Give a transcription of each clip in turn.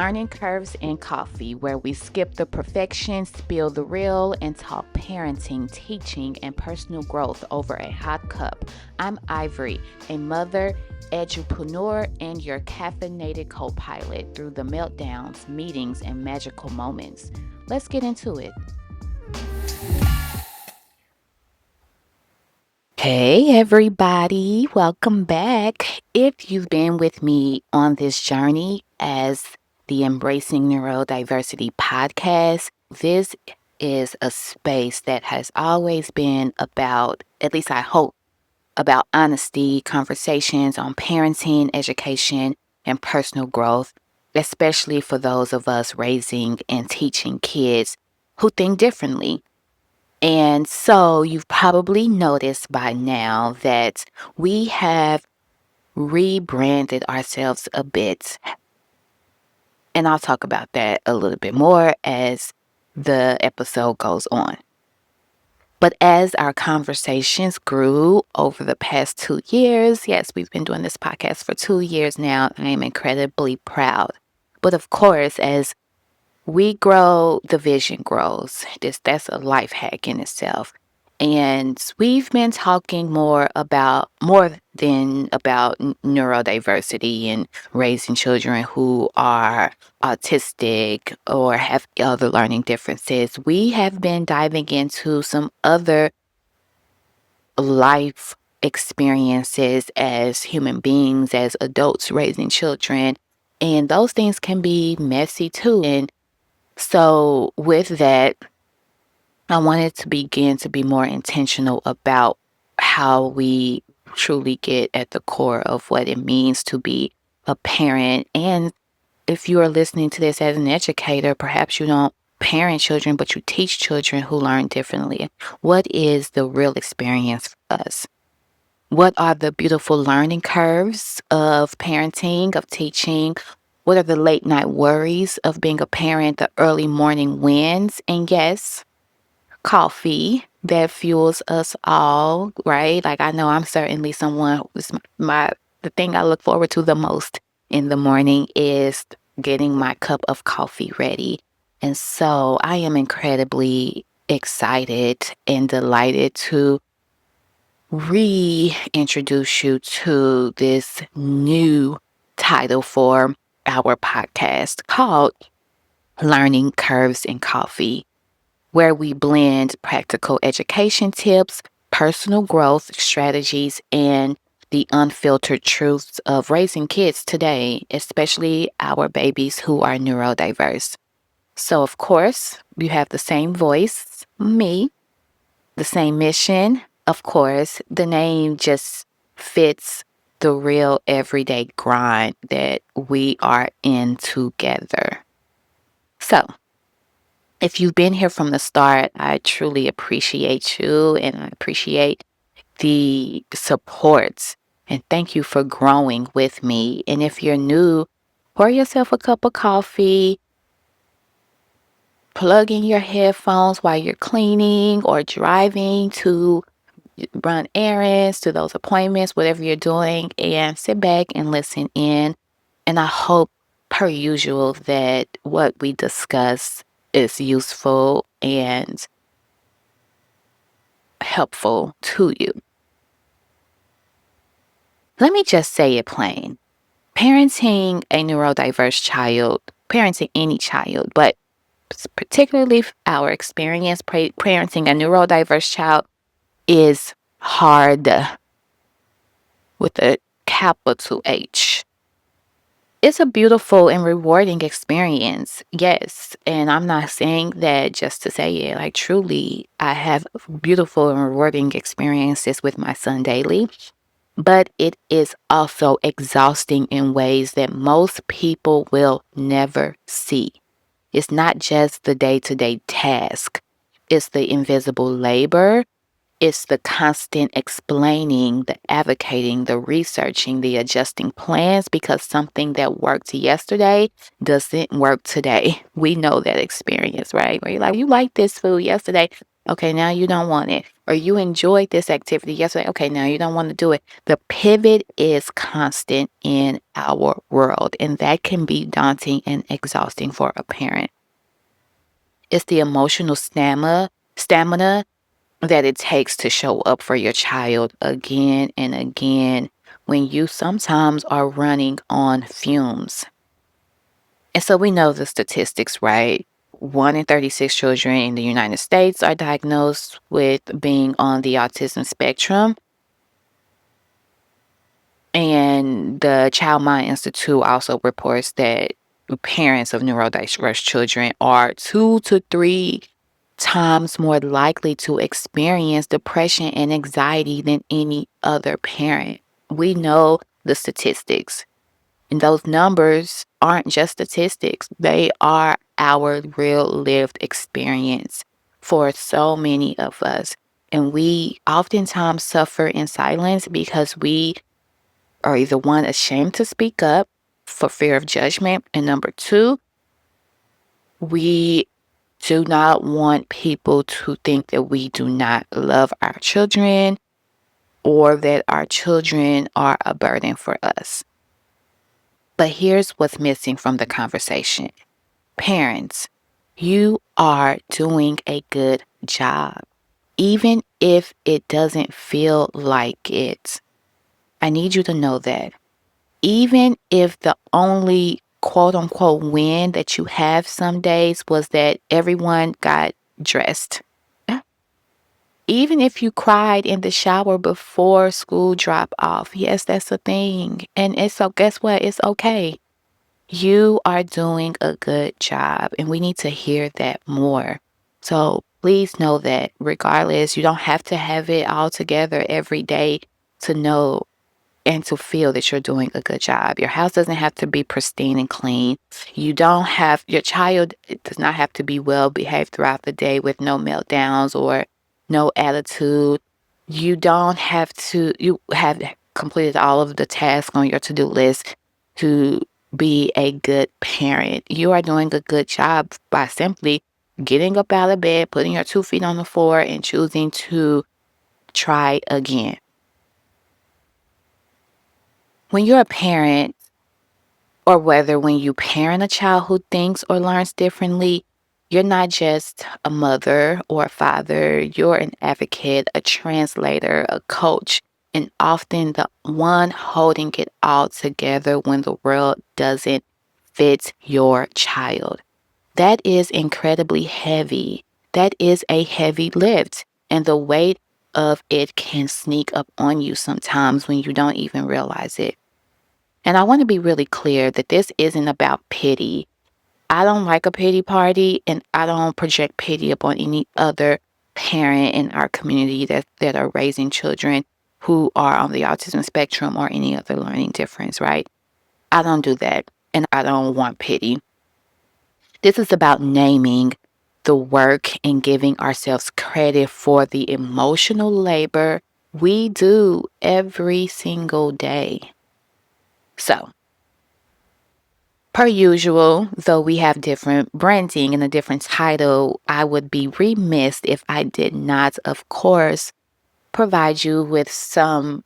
Learning Curves and Coffee, where we skip the perfection, spill the real, and talk parenting, teaching, and personal growth over a hot cup. I'm Ivory, a mother, edupreneur, and your caffeinated co-pilot through the meltdowns, meetings, and magical moments. Let's get into it. Hey everybody, welcome back. If you've been with me on this journey as the Embracing Neurodiversity podcast, this is a space that has always been about, at least I hope, about honesty, conversations on parenting, education, and personal growth, especially for those of us raising and teaching kids who think differently. And so you've probably noticed by now that we have rebranded ourselves a bit. And I'll talk about that a little bit more as the episode goes on. But as our conversations grew over the past 2 years, yes, we've been doing this podcast for 2 years now. I am incredibly proud. But of course, as we grow, the vision grows. That's a life hack in itself. And we've been talking more than about neurodiversity and raising children who are autistic or have other learning differences. We have been diving into some other life experiences as human beings, as adults raising children. And those things can be messy too. And so with that, I wanted to begin to be more intentional about how we truly get at the core of what it means to be a parent. And if you are listening to this as an educator, perhaps you don't parent children, but you teach children who learn differently. What is the real experience for us? What are the beautiful learning curves of parenting, of teaching? What are the late night worries of being a parent, the early morning wins? And yes, coffee that fuels us all, right? Like I know I'm certainly someone who's the thing I look forward to the most in the morning is getting my cup of coffee ready. And so I am incredibly excited and delighted to reintroduce you to this new title for our podcast called Learning Curves in Coffee, where we blend practical education tips, personal growth strategies, and the unfiltered truths of raising kids today, especially our babies who are neurodiverse. So, of course, you have the same voice, me, the same mission. Of course, the name just fits the real everyday grind that we are in together. So, if you've been here from the start, I truly appreciate you and I appreciate the support. And thank you for growing with me. And if you're new, pour yourself a cup of coffee, plug in your headphones while you're cleaning or driving to run errands, to those appointments, whatever you're doing, and sit back and listen in. And I hope, per usual, that what we discuss is useful and helpful to you. Let me just say it plain. Parenting a neurodiverse child, parenting any child, but particularly our experience parenting a neurodiverse child is hard with a capital H. It's a beautiful and rewarding experience, yes. And I'm not saying that just to say it. Like, truly, I have beautiful and rewarding experiences with my son daily. But it is also exhausting in ways that most people will never see. It's not just the day-to-day task. It's the invisible labor. It's the constant explaining, the advocating, the researching, the adjusting plans because something that worked yesterday doesn't work today. We know that experience, right? Where you're like, you liked this food yesterday. Okay, now you don't want it. Or you enjoyed this activity yesterday. Okay, now you don't want to do it. The pivot is constant in our world, and that can be daunting and exhausting for a parent. It's the emotional stamina that it takes to show up for your child again and again when you sometimes are running on fumes. And so we know the statistics, right? 1 in 36 children in the United States are diagnosed with being on the autism spectrum. And the Child Mind Institute also reports that parents of neurodiverse children are 2 to 3 times more likely to experience depression and anxiety than any other parent. We know the statistics. And those numbers aren't just statistics, they are our real lived experience for so many of us. And we oftentimes suffer in silence because we are either one, ashamed to speak up for fear of judgment, and number two, we do not want people to think that we do not love our children or that our children are a burden for us. But here's what's missing from the conversation. Parents, you are doing a good job, even if it doesn't feel like it. I need you to know that. Even if the only quote unquote win that you have some days was that everyone got dressed. Even if you cried in the shower before school drop off, yes, that's a thing. And it's so guess what? It's okay. You are doing a good job, and we need to hear that more. So please know that regardless, you don't have to have it all together every day to know and to feel that you're doing a good job. Your house doesn't have to be pristine and clean. Your child does not have to be well behaved throughout the day with no meltdowns or no attitude. You have completed all of the tasks on your to-do list to be a good parent. You are doing a good job by simply getting up out of bed, putting your 2 feet on the floor, and choosing to try again. When you're a parent, or whether when you parent a child who thinks or learns differently, you're not just a mother or a father, you're an advocate, a translator, a coach, and often the one holding it all together when the world doesn't fit your child. That is incredibly heavy. That is a heavy lift, and the weight of it can sneak up on you sometimes when you don't even realize it. And I want to be really clear that this isn't about pity. I don't like a pity party, and I don't project pity upon any other parent in our community that are raising children who are on the autism spectrum or any other learning difference, right? I don't do that, and I don't want pity. This is about naming the work and giving ourselves credit for the emotional labor we do every single day. So, per usual, though we have different branding and a different title, I would be remiss if I did not, of course, provide you with some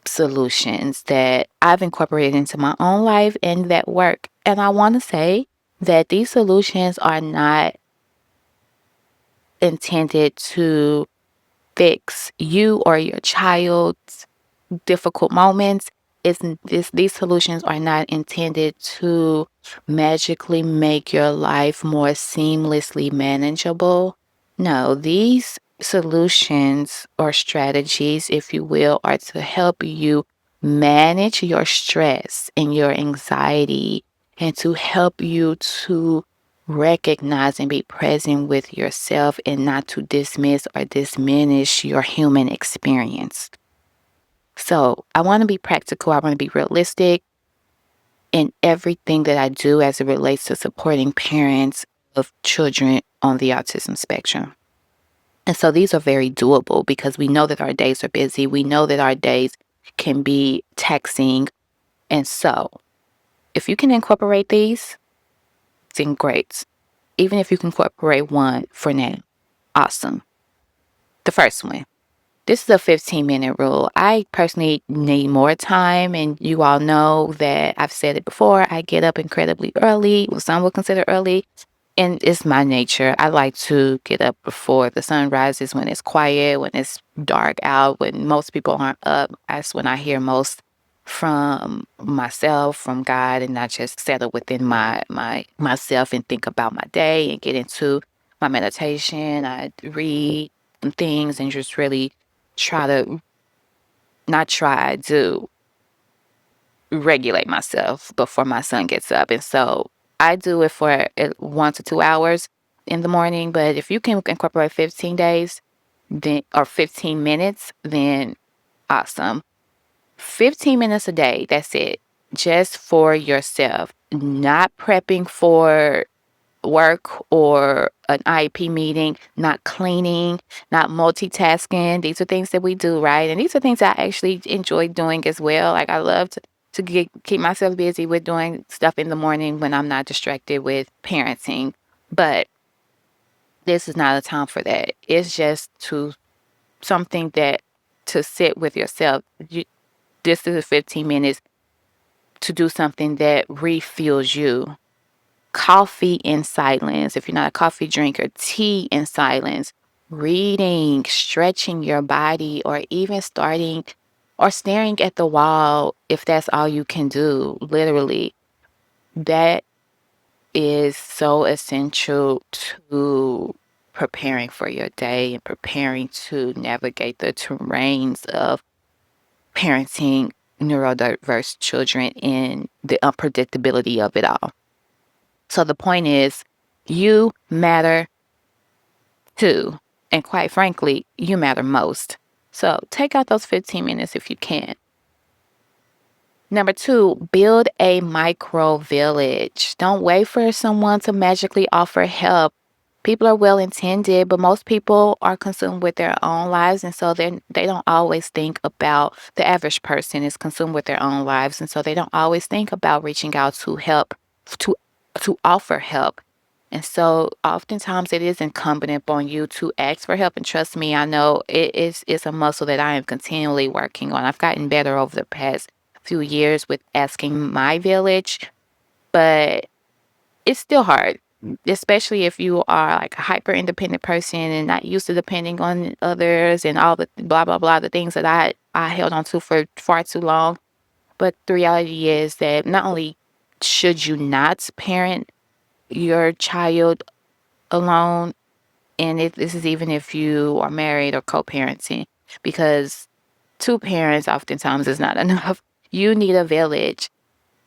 solutions that I've incorporated into my own life and that work. And I want to say that these solutions are not intended to fix you or your child's difficult moments. These solutions are not intended to magically make your life more seamlessly manageable. No, these solutions or strategies, if you will, are to help you manage your stress and your anxiety and to help you to recognize and be present with yourself and not to dismiss or diminish your human experience. So I want to be practical. I want to be realistic in everything that I do as it relates to supporting parents of children on the autism spectrum. And so these are very doable because we know that our days are busy. We know that our days can be taxing. And so if you can incorporate these, then great. Even if you can incorporate one for now, awesome. The first one. This is a 15-minute rule. I personally need more time, and you all know that I've said it before. I get up incredibly early, what some would consider early, and it's my nature. I like to get up before the sun rises, when it's quiet, when it's dark out, when most people aren't up. That's when I hear most from myself, from God, and I just settle within myself and think about my day and get into my meditation. I read some things and just really try to not try to regulate myself before my son gets up. And so I do it for 1 to 2 hours in the morning. But if you can incorporate 15 days, then or 15 minutes, then awesome. 15 minutes a day, that's it. Just for yourself. Not prepping for work or an IEP meeting, not cleaning, not multitasking. These are things that we do, right? And these are things I actually enjoy doing as well. Like I love to keep myself busy with doing stuff in the morning when I'm not distracted with parenting. But this is not a time for that. It's just to something that to sit with yourself. This is 15 minutes to do something that refuels you. Coffee in silence. If you're not a coffee drinker, tea in silence, reading, stretching your body, or even starting or staring at the wall if that's all you can do. Literally, that is so essential to preparing for your day and preparing to navigate the terrains of parenting neurodiverse children and the unpredictability of it all. So the point is, you matter too. And quite frankly, you matter most. So take out those 15 minutes if you can. Number 2, build a micro village. Don't wait for someone to magically offer help. People are well intended, but most people are consumed with their own lives. And so they don't always think about the average person is consumed with their own lives. And so they don't always think about reaching out to help, to, to offer help. And so oftentimes it is incumbent upon you to ask for help. And trust me, I know it's a muscle that I am continually working on. I've gotten better over the past few years with asking my village, but it's still hard, especially if you are like a hyper independent person and not used to depending on others and all the blah, blah, blah, the things that I held on to for far too long. But the reality is that not only should you not parent your child alone, and this is even if you are married or co-parenting, because two parents oftentimes is not enough. You need a village.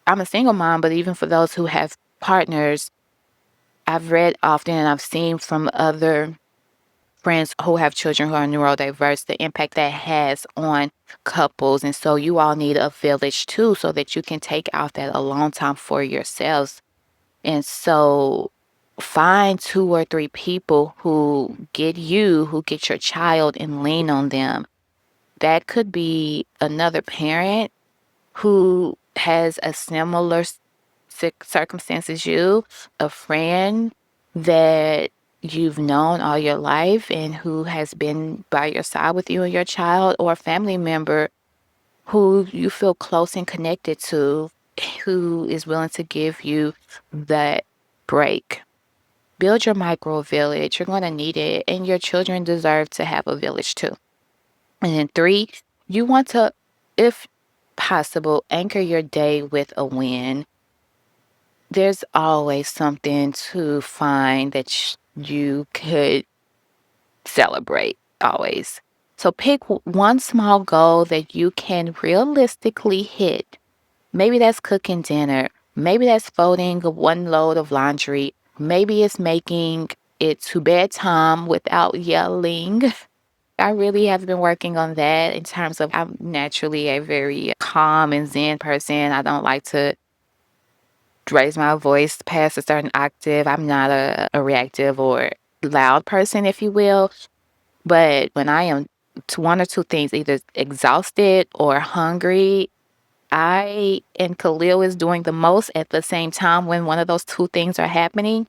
I'm a single mom, but even for those who have partners, I've read often and I've seen from other friends who have children who are neurodiverse the impact that has on couples. And so you all need a village too, so that you can take out that alone time for yourselves. And so find 2 or 3 people who get you, who get your child, and lean on them. That could be another parent who has a similar circumstance as you, a friend that you've known all your life and who has been by your side with you and your child, or a family member who you feel close and connected to, who is willing to give you that break. Build your micro village. You're going to need it, and your children deserve to have a village too. And then 3, you want to, if possible, anchor your day with a win. There's always something to find that you could celebrate, always. So pick one small goal that you can realistically hit. Maybe that's cooking dinner. Maybe that's folding one load of laundry. Maybe it's making it to bedtime without yelling. I really have been working on that in terms of I'm naturally a very calm and zen person. I don't like to raise my voice past a certain octave. I'm not a reactive or loud person, if you will. But when I am to 1 or 2 things, either exhausted or hungry, I and Khalil is doing the most at the same time when one of those 2 things are happening.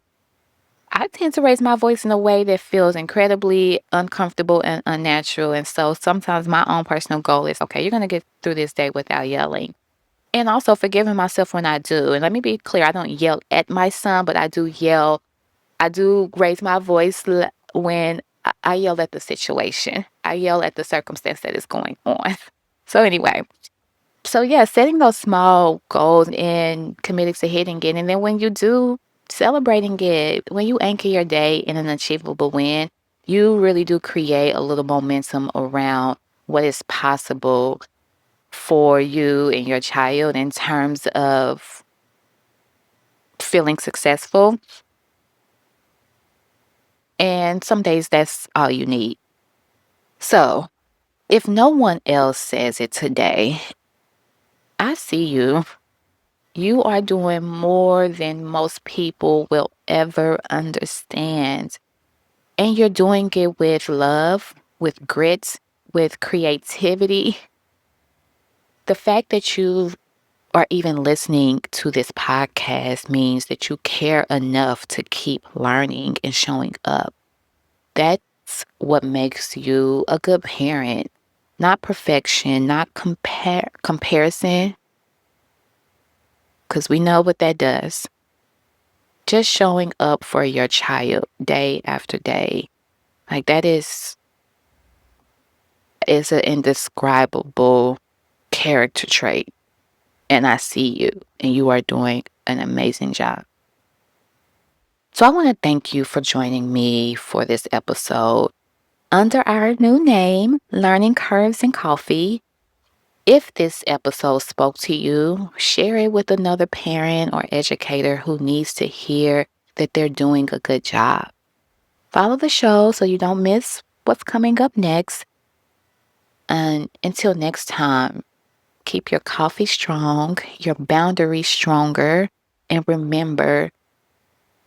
I tend to raise my voice in a way that feels incredibly uncomfortable and unnatural. And so sometimes my own personal goal is, okay, you're going to get through this day without yelling. And also forgiving myself when I do. And let me be clear, I don't yell at my son, but I do yell. I do raise my voice when I yell at the situation. I yell at the circumstance that is going on. So anyway, so yeah, setting those small goals and committing to hitting it. And then when you do, celebrating it, when you anchor your day in an achievable win, you really do create a little momentum around what is possible for you and your child in terms of feeling successful. And some days that's all you need. So if no one else says it today, I see you. You are doing more than most people will ever understand. And you're doing it with love, with grit, with creativity. The fact that you are even listening to this podcast means that you care enough to keep learning and showing up. That's what makes you a good parent. Not perfection, not comparison, because we know what that does. Just showing up for your child day after day. Like that is an indescribable character trait. And I see you, and you are doing an amazing job. So I want to thank you for joining me for this episode under our new name, Learning Curves and Coffee. If this episode spoke to you, share it with another parent or educator who needs to hear that they're doing a good job. Follow the show so you don't miss what's coming up next. And until next time, keep your coffee strong, your boundaries stronger, and remember,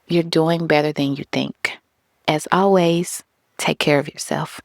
you're doing better than you think. As always, take care of yourself.